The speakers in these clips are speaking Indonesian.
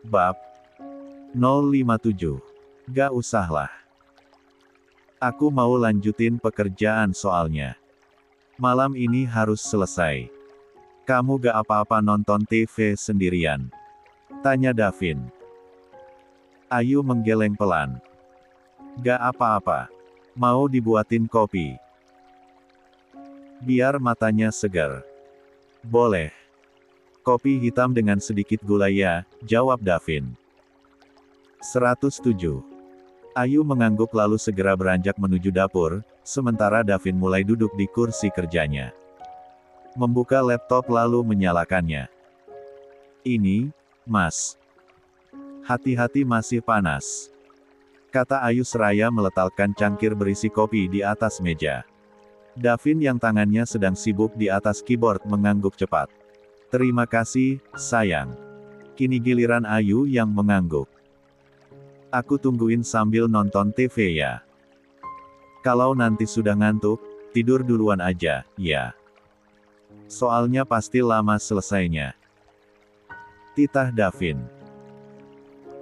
Bab 057. Gak usahlah. Aku mau lanjutin pekerjaan soalnya. Malam ini harus selesai. Kamu gak apa-apa nonton TV sendirian? Tanya Davin. Ayu menggeleng pelan. Gak apa-apa. Mau dibuatin kopi? Biar matanya segar. Boleh. Kopi hitam dengan sedikit gula ya, jawab Davin. 107. Ayu mengangguk lalu segera beranjak menuju dapur, sementara Davin mulai duduk di kursi kerjanya. Membuka laptop lalu menyalakannya. Ini, Mas. Hati-hati masih panas. Kata Ayu seraya meletakkan cangkir berisi kopi di atas meja. Davin yang tangannya sedang sibuk di atas keyboard mengangguk cepat. Terima kasih, sayang. Kini giliran Ayu yang mengangguk. Aku tungguin sambil nonton TV ya. Kalau nanti sudah ngantuk, tidur duluan aja, ya. Soalnya pasti lama selesainya. Titah Davin.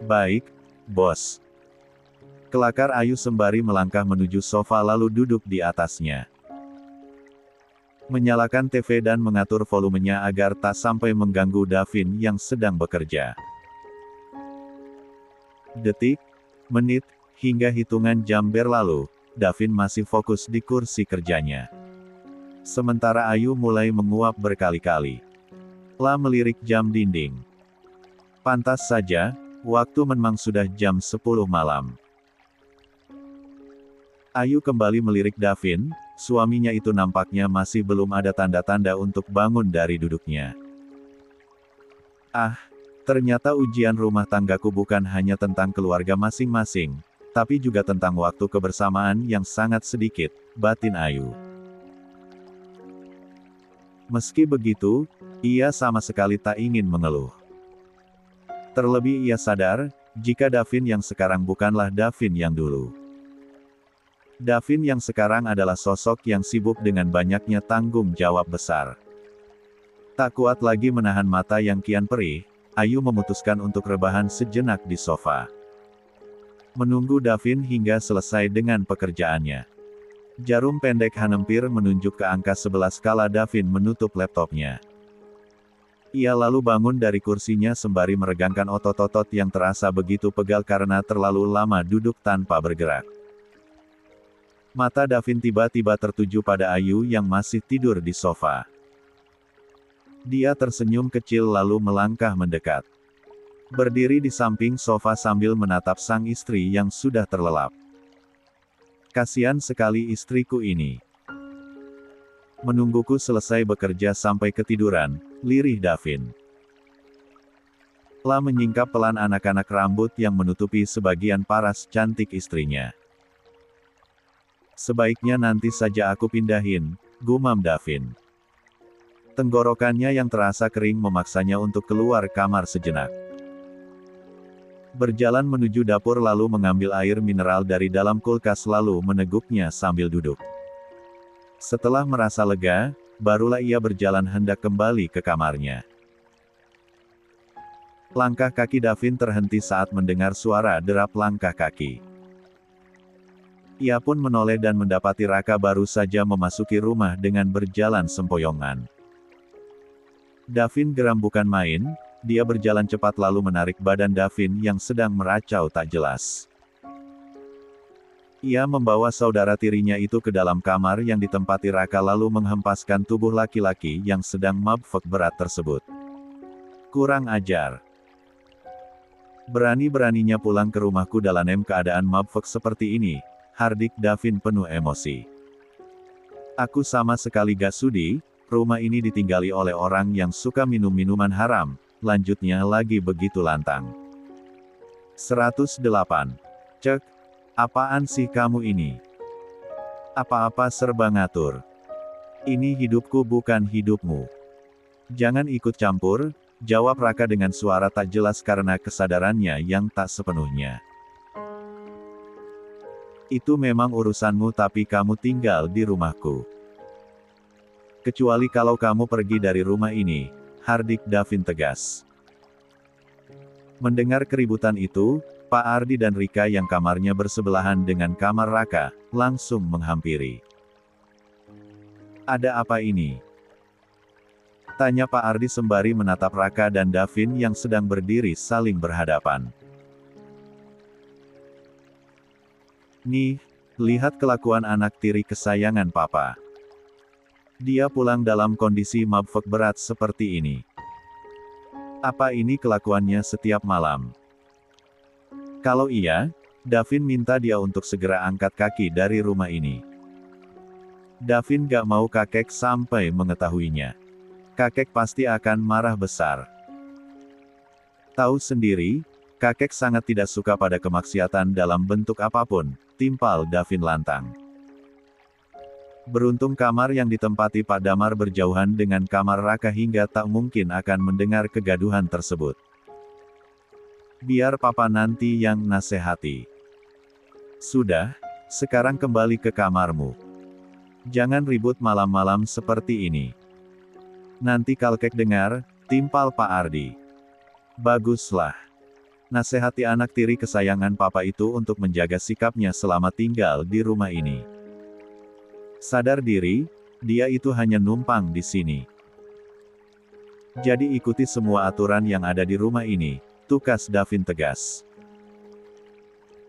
Baik, bos. Kelakar Ayu sembari melangkah menuju sofa lalu duduk di atasnya. Menyalakan TV dan mengatur volumenya agar tak sampai mengganggu Davin yang sedang bekerja. Detik, menit, hingga hitungan jam berlalu, Davin masih fokus di kursi kerjanya. Sementara Ayu mulai menguap berkali-kali. Lah melirik jam dinding. Pantas saja, waktu memang sudah jam 10 malam. Ayu kembali melirik Davin, suaminya itu nampaknya masih belum ada tanda-tanda untuk bangun dari duduknya. Ah, ternyata ujian rumah tanggaku bukan hanya tentang keluarga masing-masing, tapi juga tentang waktu kebersamaan yang sangat sedikit, batin Ayu. Meski begitu, ia sama sekali tak ingin mengeluh. Terlebih ia sadar, jika Davin yang sekarang bukanlah Davin yang dulu. Davin yang sekarang adalah sosok yang sibuk dengan banyaknya tanggung jawab besar. Tak kuat lagi menahan mata yang kian perih, Ayu memutuskan untuk rebahan sejenak di sofa. Menunggu Davin hingga selesai dengan pekerjaannya. Jarum pendek Hanempir menunjuk ke angka 11 kala Davin menutup laptopnya. Ia lalu bangun dari kursinya sembari meregangkan otot-otot yang terasa begitu pegal karena terlalu lama duduk tanpa bergerak. Mata Davin tiba-tiba tertuju pada Ayu yang masih tidur di sofa. Dia tersenyum kecil lalu melangkah mendekat. Berdiri di samping sofa sambil menatap sang istri yang sudah terlelap. Kasihan sekali istriku ini. Menungguku selesai bekerja sampai ketiduran, lirih Davin. Lah menyingkap pelan anak-anak rambut yang menutupi sebagian paras cantik istrinya. Sebaiknya nanti saja aku pindahin, gumam Davin. Tenggorokannya yang terasa kering memaksanya untuk keluar kamar sejenak. Berjalan menuju dapur lalu mengambil air mineral dari dalam kulkas lalu meneguknya sambil duduk. Setelah merasa lega, barulah ia berjalan hendak kembali ke kamarnya. Langkah kaki Davin terhenti saat mendengar suara derap langkah kaki. Ia pun menoleh dan mendapati Raka baru saja memasuki rumah dengan berjalan sempoyongan. Davin geram bukan main, dia berjalan cepat lalu menarik badan Davin yang sedang meracau tak jelas. Ia membawa saudara tirinya itu ke dalam kamar yang ditempati Raka lalu menghempaskan tubuh laki-laki yang sedang mabuk berat tersebut. Kurang ajar. Berani-beraninya pulang ke rumahku dalam keadaan mabuk seperti ini, hardik Davin penuh emosi. Aku sama sekali gak sudi. Rumah ini ditinggali oleh orang yang suka minum minuman haram, lanjutnya lagi begitu lantang. 108. Cek, apaan sih kamu ini? Apa-apa serba ngatur. Ini hidupku bukan hidupmu. Jangan ikut campur, jawab Raka dengan suara tak jelas karena kesadarannya yang tak sepenuhnya. Itu memang urusanmu tapi kamu tinggal di rumahku. Kecuali kalau kamu pergi dari rumah ini, hardik Davin tegas. Mendengar keributan itu, Pak Ardi dan Rika yang kamarnya bersebelahan dengan kamar Raka, langsung menghampiri. "Ada apa ini?" tanya Pak Ardi sembari menatap Raka dan Davin yang sedang berdiri saling berhadapan. "Nih, lihat kelakuan anak tiri kesayangan Papa. Dia pulang dalam kondisi mabuk berat seperti ini. Apa ini kelakuannya setiap malam? Kalau iya, Davin minta dia untuk segera angkat kaki dari rumah ini." Davin gak mau kakek sampai mengetahuinya. Kakek pasti akan marah besar. Tahu sendiri, kakek sangat tidak suka pada kemaksiatan dalam bentuk apapun, timpal Davin lantang. Beruntung kamar yang ditempati Pak Damar berjauhan dengan kamar Raka hingga tak mungkin akan mendengar kegaduhan tersebut. "Biar Papa nanti yang nasehati. Sudah, sekarang kembali ke kamarmu. Jangan ribut malam-malam seperti ini. Nanti Kalkek dengar," timpal Pak Ardi. "Baguslah. Nasehati anak tiri kesayangan Papa itu untuk menjaga sikapnya selama tinggal di rumah ini. Sadar diri, dia itu hanya numpang di sini. Jadi ikuti semua aturan yang ada di rumah ini," tukas Davin tegas.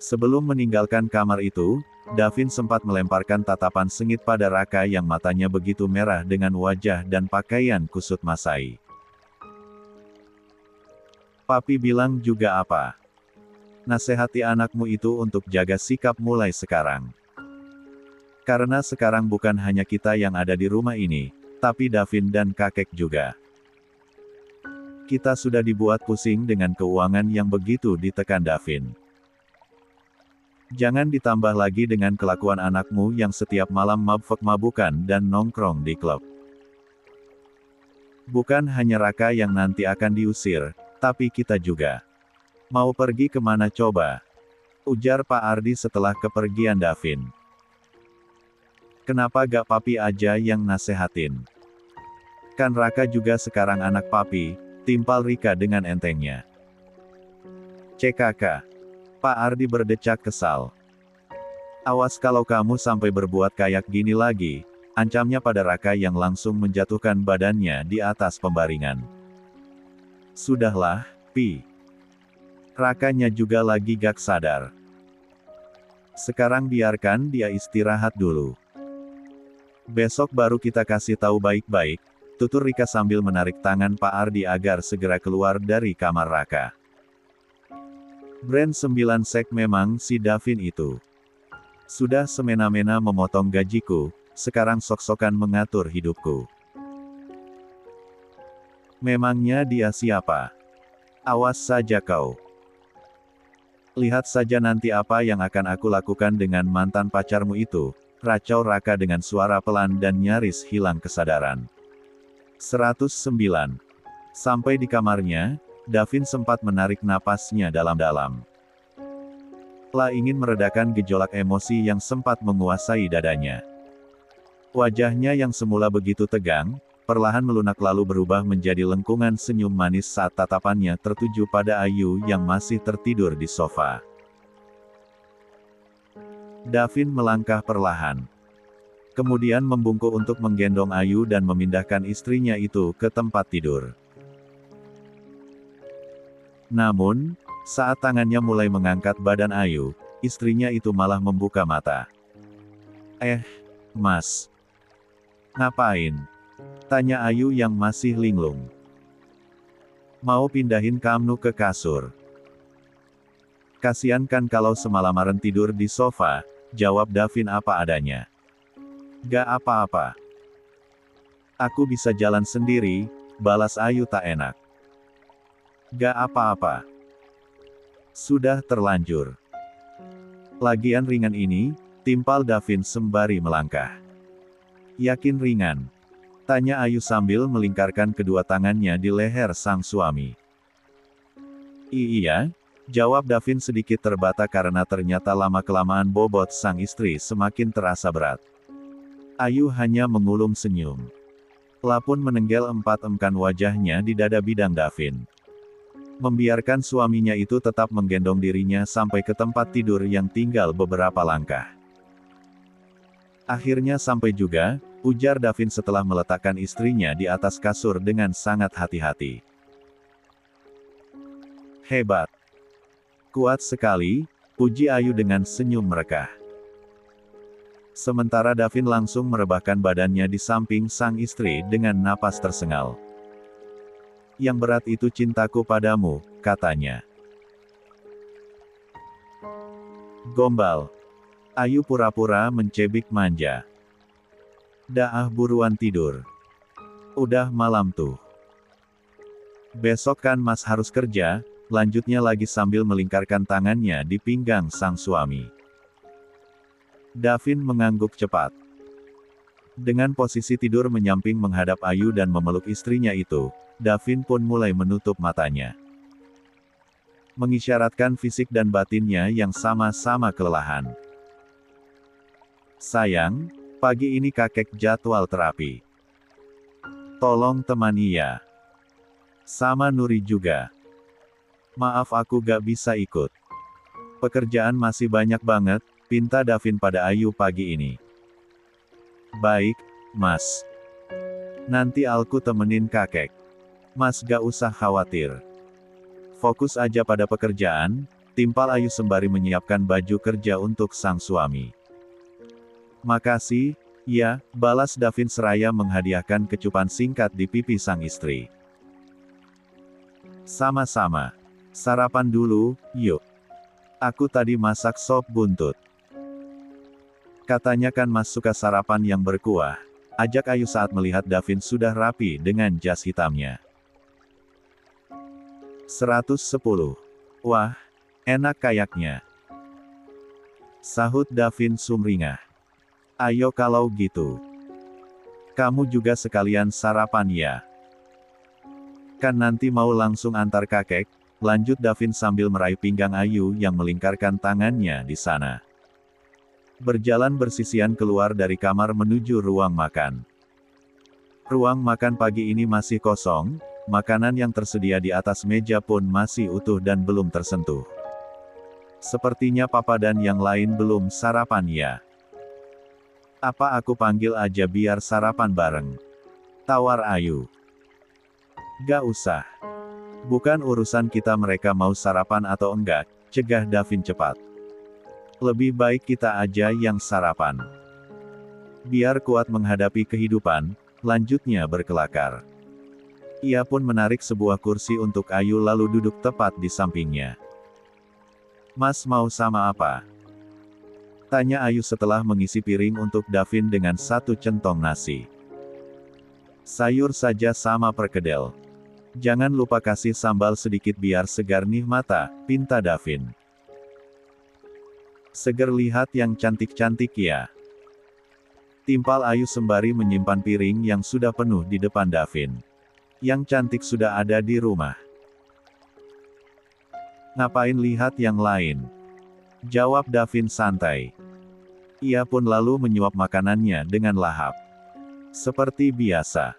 Sebelum meninggalkan kamar itu, Davin sempat melemparkan tatapan sengit pada Raka yang matanya begitu merah dengan wajah dan pakaian kusut Masai. "Papi bilang juga apa? Nasehati anakmu itu untuk jaga sikap mulai sekarang. Karena sekarang bukan hanya kita yang ada di rumah ini, tapi Davin dan kakek juga. Kita sudah dibuat pusing dengan keuangan yang begitu," ditekan Davin. "Jangan ditambah lagi dengan kelakuan anakmu yang setiap malam mabuk-mabukan dan nongkrong di klub. Bukan hanya Raka yang nanti akan diusir, tapi kita juga. Mau pergi kemana coba?" ujar Pak Ardi setelah kepergian Davin. "Kenapa gak papi aja yang nasehatin? Kan Raka juga sekarang anak papi," timpal Rika dengan entengnya. "CKK. Pak Ardi berdecak kesal. "Awas kalau kamu sampai berbuat kayak gini lagi," ancamnya pada Raka yang langsung menjatuhkan badannya di atas pembaringan. "Sudahlah, Pi. Rakanya juga lagi gak sadar. Sekarang biarkan dia istirahat dulu. Besok baru kita kasih tahu baik-baik," tutur Rika sambil menarik tangan Pak Ardi agar segera keluar dari kamar Raka. Brand 9 sek memang si Davin itu. Sudah semena-mena memotong gajiku, sekarang sok-sokan mengatur hidupku. Memangnya dia siapa? Awas saja kau. Lihat saja nanti apa yang akan aku lakukan dengan mantan pacarmu itu," racau Raka dengan suara pelan dan nyaris hilang kesadaran. 109. Sampai di kamarnya, Davin sempat menarik napasnya dalam-dalam. Lah ingin meredakan gejolak emosi yang sempat menguasai dadanya. Wajahnya yang semula begitu tegang, perlahan melunak lalu berubah menjadi lengkungan senyum manis saat tatapannya tertuju pada Ayu yang masih tertidur di sofa. Davin melangkah perlahan. Kemudian membungkuk untuk menggendong Ayu dan memindahkan istrinya itu ke tempat tidur. Namun, saat tangannya mulai mengangkat badan Ayu, istrinya itu malah membuka mata. Mas. Ngapain?" tanya Ayu yang masih linglung. "Mau pindahin kamu ke kasur. Kasian kan kalau semalaman tidur di sofa," jawab Davin apa adanya. "Gak apa-apa. Aku bisa jalan sendiri," balas Ayu tak enak. "Gak apa-apa. Sudah terlanjur. Lagian ringan ini," timpal Davin sembari melangkah. "Yakin ringan?" tanya Ayu sambil melingkarkan kedua tangannya di leher sang suami. "Iya," jawab Davin sedikit terbata karena ternyata lama-kelamaan bobot sang istri semakin terasa berat. Ayu hanya mengulum senyum. Lah pun menenggel empat-emkan wajahnya di dada bidang Davin. Membiarkan suaminya itu tetap menggendong dirinya sampai ke tempat tidur yang tinggal beberapa langkah. Akhirnya sampai juga, ujar Davin setelah meletakkan istrinya di atas kasur dengan sangat hati-hati. Hebat. Kuat sekali, puji Ayu dengan senyum merekah. Sementara Davin langsung merebahkan badannya di samping sang istri dengan napas tersengal. Yang berat itu cintaku padamu, katanya. Gombal. Ayu pura-pura mencebik manja. Dah buruan tidur. Udah malam tuh. Besok kan Mas harus kerja, lanjutnya lagi sambil melingkarkan tangannya di pinggang sang suami. Davin mengangguk cepat. Dengan posisi tidur menyamping menghadap Ayu dan memeluk istrinya itu, Davin pun mulai menutup matanya. Mengisyaratkan fisik dan batinnya yang sama-sama kelelahan. Sayang, pagi ini kakek jadwal terapi. Tolong temani ya. Sama Nuri juga. Maaf aku gak bisa ikut. Pekerjaan masih banyak banget, pinta Davin pada Ayu pagi ini. Baik, Mas. Nanti aku temenin kakek. Mas gak usah khawatir. Fokus aja pada pekerjaan, timpal Ayu sembari menyiapkan baju kerja untuk sang suami. Makasih, ya, balas Davin seraya menghadiahkan kecupan singkat di pipi sang istri. Sama-sama. Sarapan dulu, yuk. Aku tadi masak sop buntut. Katanya kan Mas suka sarapan yang berkuah, ajak Ayu saat melihat Davin sudah rapi dengan jas hitamnya. 110. Wah, enak kayaknya. Sahut Davin sumringah. Ayo kalau gitu. Kamu juga sekalian sarapan ya. Kan nanti mau langsung antar kakek, lanjut Davin sambil meraih pinggang Ayu yang melingkarkan tangannya di sana. Berjalan bersisian keluar dari kamar menuju ruang makan. Ruang makan pagi ini masih kosong, makanan yang tersedia di atas meja pun masih utuh dan belum tersentuh. Sepertinya Papa dan yang lain belum sarapan ya. Apa aku panggil aja biar sarapan bareng? Tawar Ayu. Gak usah. Bukan urusan kita mereka mau sarapan atau enggak, cegah Davin cepat. Lebih baik kita aja yang sarapan. Biar kuat menghadapi kehidupan, lanjutnya berkelakar. Ia pun menarik sebuah kursi untuk Ayu lalu duduk tepat di sampingnya. Mas mau sama apa? Tanya Ayu setelah mengisi piring untuk Davin dengan satu centong nasi. Sayur saja sama perkedel. Jangan lupa kasih sambal sedikit biar segar nih mata, pinta Davin. Seger lihat yang cantik-cantik ya. Timpal Ayu sembari menyimpan piring yang sudah penuh di depan Davin. Yang cantik sudah ada di rumah. Ngapain lihat yang lain? Jawab Davin santai. Ia pun lalu menyuap makanannya dengan lahap. Seperti biasa.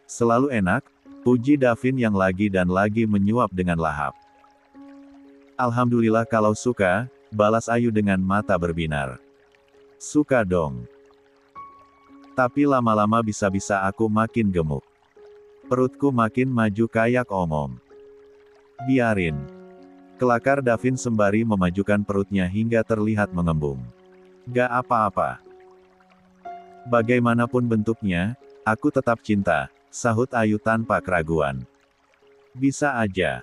Selalu enak, puji Davin yang lagi dan lagi menyuap dengan lahap. Alhamdulillah kalau suka, balas Ayu dengan mata berbinar. Suka dong. Tapi lama-lama bisa-bisa aku makin gemuk. Perutku makin maju kayak omom. Biarin. Kelakar Davin sembari memajukan perutnya hingga terlihat mengembung. Gak apa-apa. Bagaimanapun bentuknya, aku tetap cinta, sahut Ayu tanpa keraguan. Bisa aja.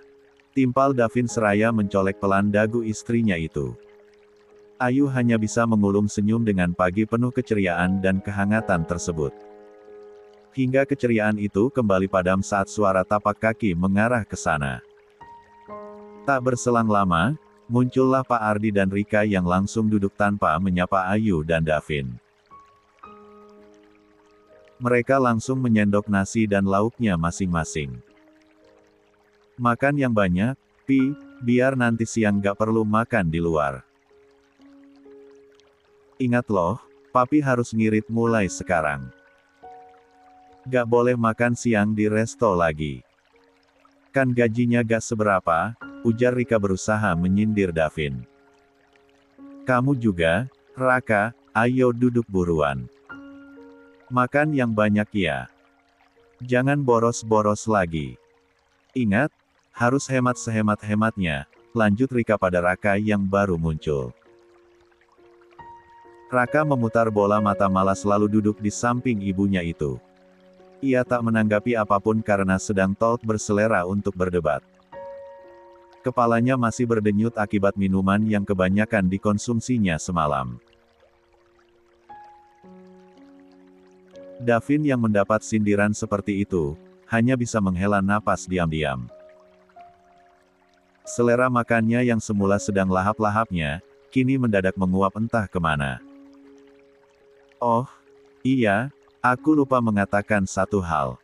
Timpal Davin seraya mencolek pelan dagu istrinya itu. Ayu hanya bisa mengulum senyum dengan pagi penuh keceriaan dan kehangatan tersebut. Hingga keceriaan itu kembali padam saat suara tapak kaki mengarah ke sana. Tak berselang lama, muncullah Pak Ardi dan Rika yang langsung duduk tanpa menyapa Ayu dan Davin. Mereka langsung menyendok nasi dan lauknya masing-masing. Makan yang banyak, Pi, biar nanti siang gak perlu makan di luar. Ingat loh, Papi harus ngirit mulai sekarang. Gak boleh makan siang di resto lagi. Kan gajinya gak seberapa, ujar Rika berusaha menyindir Davin. Kamu juga, Raka, ayo duduk buruan. Makan yang banyak ya. Jangan boros-boros lagi. Ingat, harus hemat sehemat-hematnya, lanjut Rika pada Raka yang baru muncul. Raka memutar bola mata malas lalu duduk di samping ibunya itu. Ia tak menanggapi apapun karena sedang talk berselera untuk berdebat. Kepalanya masih berdenyut akibat minuman yang kebanyakan dikonsumsinya semalam. Davin yang mendapat sindiran seperti itu, hanya bisa menghela napas diam-diam. Selera makannya yang semula sedang lahap-lahapnya, kini mendadak menguap entah kemana. Oh, iya, aku lupa mengatakan satu hal.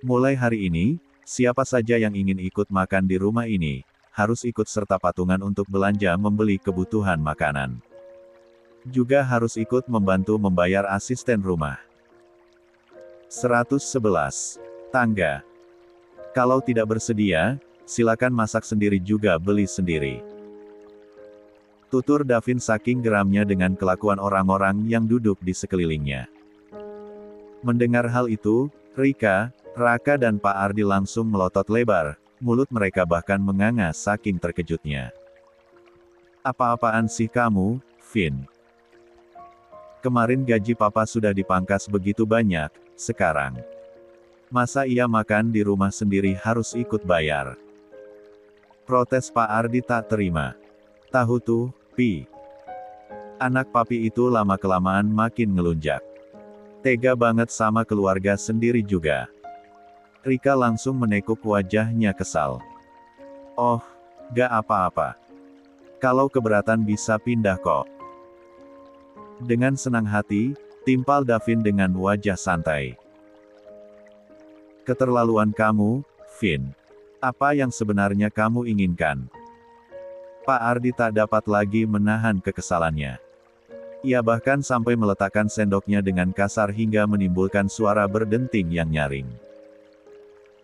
Mulai hari ini, siapa saja yang ingin ikut makan di rumah ini, harus ikut serta patungan untuk belanja membeli kebutuhan makanan. Juga harus ikut membantu membayar asisten rumah. 111. Tangga. Kalau tidak bersedia, silakan masak sendiri juga beli sendiri. Tutur Davin saking geramnya dengan kelakuan orang-orang yang duduk di sekelilingnya. Mendengar hal itu, Rika, Raka dan Pak Ardi langsung melotot lebar, mulut mereka bahkan menganga saking terkejutnya. Apa-apaan sih kamu, Vin? Kemarin gaji papa sudah dipangkas begitu banyak, sekarang. Masa iya makan di rumah sendiri harus ikut bayar? Protes Pak Ardi tak terima. Tahu tuh, Pi. Anak papi itu lama-kelamaan makin ngelunjak. Tega banget sama keluarga sendiri juga. Rika langsung menekuk wajahnya kesal. Oh, gak apa-apa. Kalau keberatan bisa pindah kok. Dengan senang hati, timpal Davin dengan wajah santai. Keterlaluan kamu, Vin. Apa yang sebenarnya kamu inginkan? Pak Ardi tak dapat lagi menahan kekesalannya. Ia bahkan sampai meletakkan sendoknya dengan kasar hingga menimbulkan suara berdenting yang nyaring.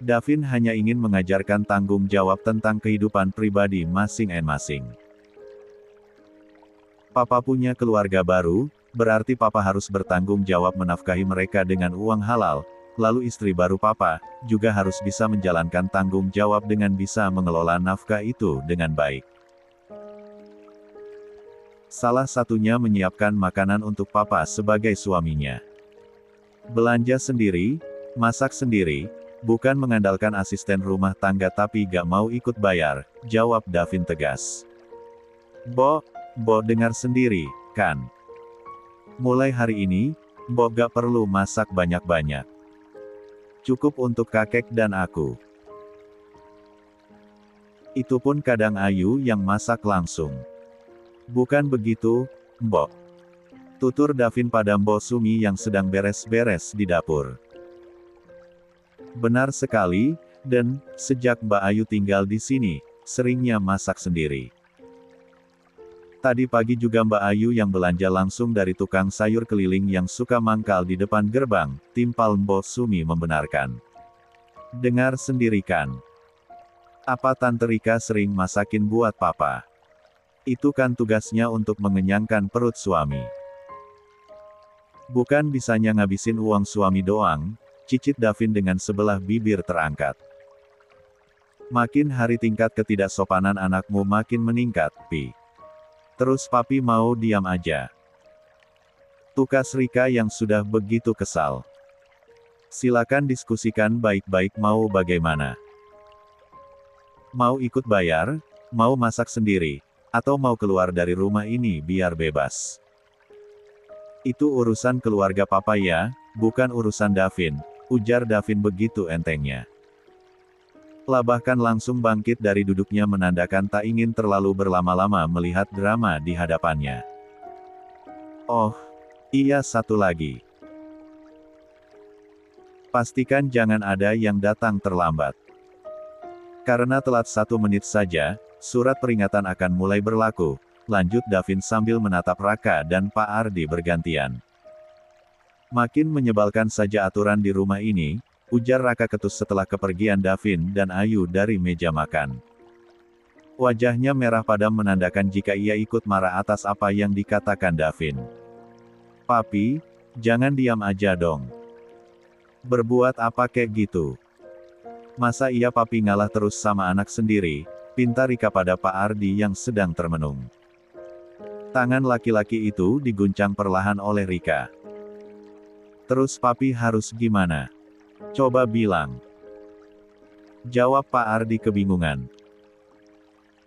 Davin hanya ingin mengajarkan tanggung jawab tentang kehidupan pribadi masing-masing. Papa punya keluarga baru, berarti papa harus bertanggung jawab menafkahi mereka dengan uang halal, lalu istri baru papa, juga harus bisa menjalankan tanggung jawab dengan bisa mengelola nafkah itu dengan baik. Salah satunya menyiapkan makanan untuk papa sebagai suaminya. Belanja sendiri, masak sendiri, bukan mengandalkan asisten rumah tangga tapi gak mau ikut bayar, jawab Davin tegas. Bo dengar sendiri, kan? Mulai hari ini, Bo gak perlu masak banyak-banyak. Cukup untuk kakek dan aku. Itu pun kadang Ayu yang masak langsung. Bukan begitu, Mbok? Tutur Davin pada Mbok Sumi yang sedang beres-beres di dapur. Benar sekali, dan, sejak Mbak Ayu tinggal di sini, seringnya masak sendiri. Tadi pagi juga Mbak Ayu yang belanja langsung dari tukang sayur keliling yang suka mangkal di depan gerbang, timpal Mbok Sumi membenarkan. Dengar sendiri kan? Apa Tante Rika sering masakin buat papa? Itu kan tugasnya untuk mengenyangkan perut suami. Bukan bisanya ngabisin uang suami doang, cicit Davin dengan sebelah bibir terangkat. Makin hari tingkat ketidaksopanan anakmu makin meningkat, Pi. Terus papi mau diam aja? Tukas Rika yang sudah begitu kesal. Silakan diskusikan baik-baik mau bagaimana. Mau ikut bayar, mau masak sendiri, atau mau keluar dari rumah ini biar bebas. Itu urusan keluarga papa ya, bukan urusan Davin, ujar Davin begitu entengnya. Bahkan langsung bangkit dari duduknya menandakan tak ingin terlalu berlama-lama melihat drama di hadapannya. Oh, iya satu lagi. Pastikan jangan ada yang datang terlambat. Karena telat 1 menit saja, surat peringatan akan mulai berlaku, lanjut Davin sambil menatap Raka dan Pak Ardi bergantian. Makin menyebalkan saja aturan di rumah ini, ujar Raka ketus setelah kepergian Davin dan Ayu dari meja makan. Wajahnya merah padam menandakan jika ia ikut marah atas apa yang dikatakan Davin. Papi, jangan diam aja dong. Berbuat apa kayak gitu? Masa iya papi ngalah terus sama anak sendiri, pinta Rika pada Pak Ardi yang sedang termenung. Tangan laki-laki itu diguncang perlahan oleh Rika. Terus papi harus gimana? Coba bilang. Jawab Pak Ardi kebingungan.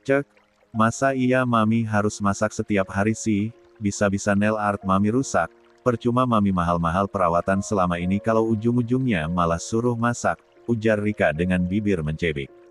Cek, masa iya mami harus masak setiap hari sih, bisa-bisa nail art mami rusak, percuma mami mahal-mahal perawatan selama ini kalau ujung-ujungnya malah suruh masak, ujar Rika dengan bibir mencebik.